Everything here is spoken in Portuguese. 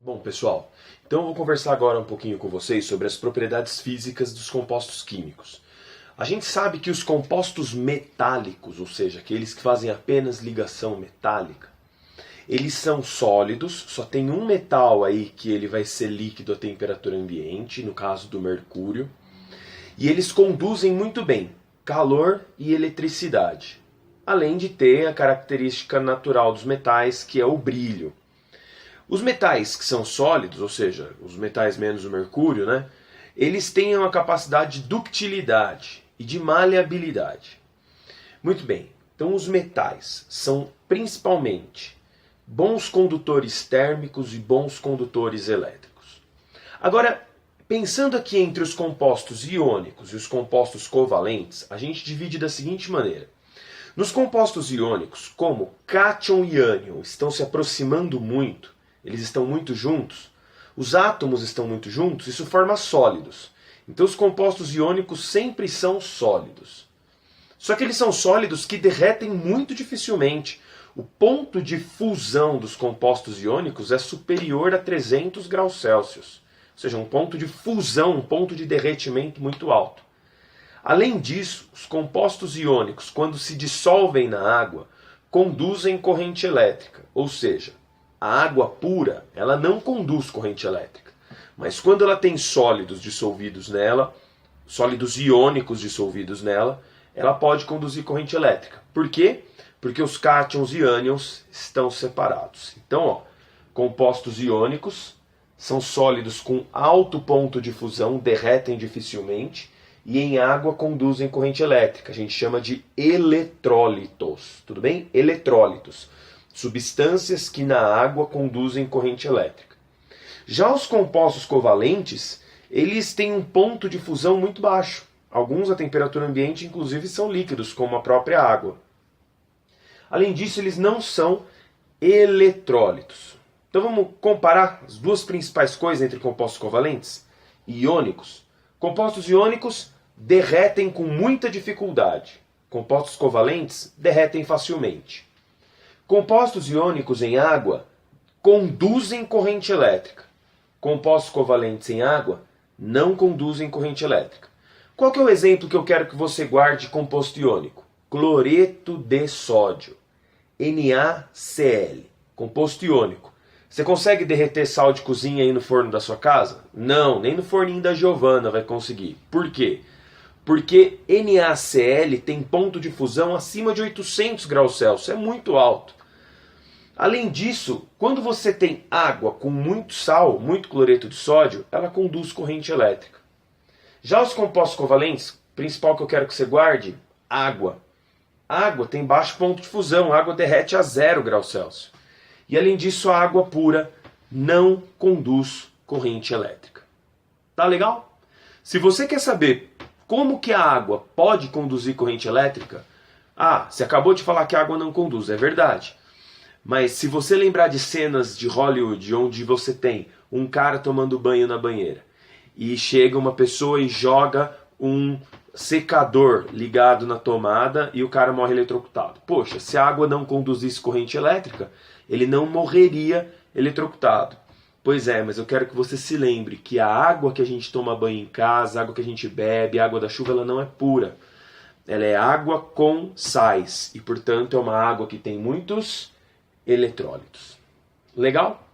Bom, pessoal, então eu vou conversar agora um pouquinho com vocês sobre as propriedades físicas dos compostos químicos. A gente sabe que os compostos metálicos, ou seja, aqueles que fazem apenas ligação metálica, eles são sólidos, só tem um metal aí que ele vai ser líquido à temperatura ambiente, no caso do mercúrio, e eles conduzem muito bem calor e eletricidade, além de ter a característica natural dos metais, que é o brilho. Os metais que são sólidos, ou seja, os metais menos o mercúrio, né, eles têm uma capacidade de ductilidade e de maleabilidade. Muito bem, então os metais são principalmente bons condutores térmicos e bons condutores elétricos. Agora, pensando aqui entre os compostos iônicos e os compostos covalentes, a gente divide da seguinte maneira. Nos compostos iônicos, como cátion e ânion estão se aproximando muito, eles estão muito juntos, os átomos estão muito juntos, isso forma sólidos. Então os compostos iônicos sempre são sólidos. Só que eles são sólidos que derretem muito dificilmente. O ponto de fusão dos compostos iônicos é superior a 300 graus Celsius. Ou seja, um ponto de fusão, um ponto de derretimento muito alto. Além disso, os compostos iônicos, quando se dissolvem na água, conduzem corrente elétrica, ou seja, a água pura, ela não conduz corrente elétrica. Mas quando ela tem sólidos dissolvidos nela, sólidos iônicos dissolvidos nela, ela pode conduzir corrente elétrica. Por quê? Porque os cátions e ânions estão separados. Então, compostos iônicos são sólidos com alto ponto de fusão, derretem dificilmente, e em água conduzem corrente elétrica. A gente chama de eletrólitos. Tudo bem? Eletrólitos. Substâncias que na água conduzem corrente elétrica. Já os compostos covalentes, eles têm um ponto de fusão muito baixo. Alguns a temperatura ambiente, inclusive, são líquidos, como a própria água. Além disso, eles não são eletrólitos. Então vamos comparar as duas principais coisas entre compostos covalentes e iônicos. Compostos iônicos derretem com muita dificuldade. Compostos covalentes derretem facilmente. Compostos iônicos em água conduzem corrente elétrica. Compostos covalentes em água não conduzem corrente elétrica. Qual que é o exemplo que eu quero que você guarde de composto iônico? Cloreto de sódio, NaCl, composto iônico. Você consegue derreter sal de cozinha aí no forno da sua casa? Não, nem no forninho da Giovana vai conseguir. Por quê? Porque NaCl tem ponto de fusão acima de 800 graus Celsius, é muito alto. Além disso, quando você tem água com muito sal, muito cloreto de sódio, ela conduz corrente elétrica. Já os compostos covalentes, o principal que eu quero que você guarde, água. Água tem baixo ponto de fusão, a água derrete a 0 graus Celsius. E além disso, a água pura não conduz corrente elétrica. Tá legal? Se você quer saber como que a água pode conduzir corrente elétrica, você acabou de falar que a água não conduz, é verdade. Mas se você lembrar de cenas de Hollywood onde você tem um cara tomando banho na banheira e chega uma pessoa e joga um secador ligado na tomada e o cara morre eletrocutado. Poxa, se a água não conduzisse corrente elétrica, ele não morreria eletrocutado. Pois é, mas eu quero que você se lembre que a água que a gente toma banho em casa, a água que a gente bebe, a água da chuva, ela não é pura. Ela é água com sais e, portanto, é uma água que tem muitos eletrólitos. Legal?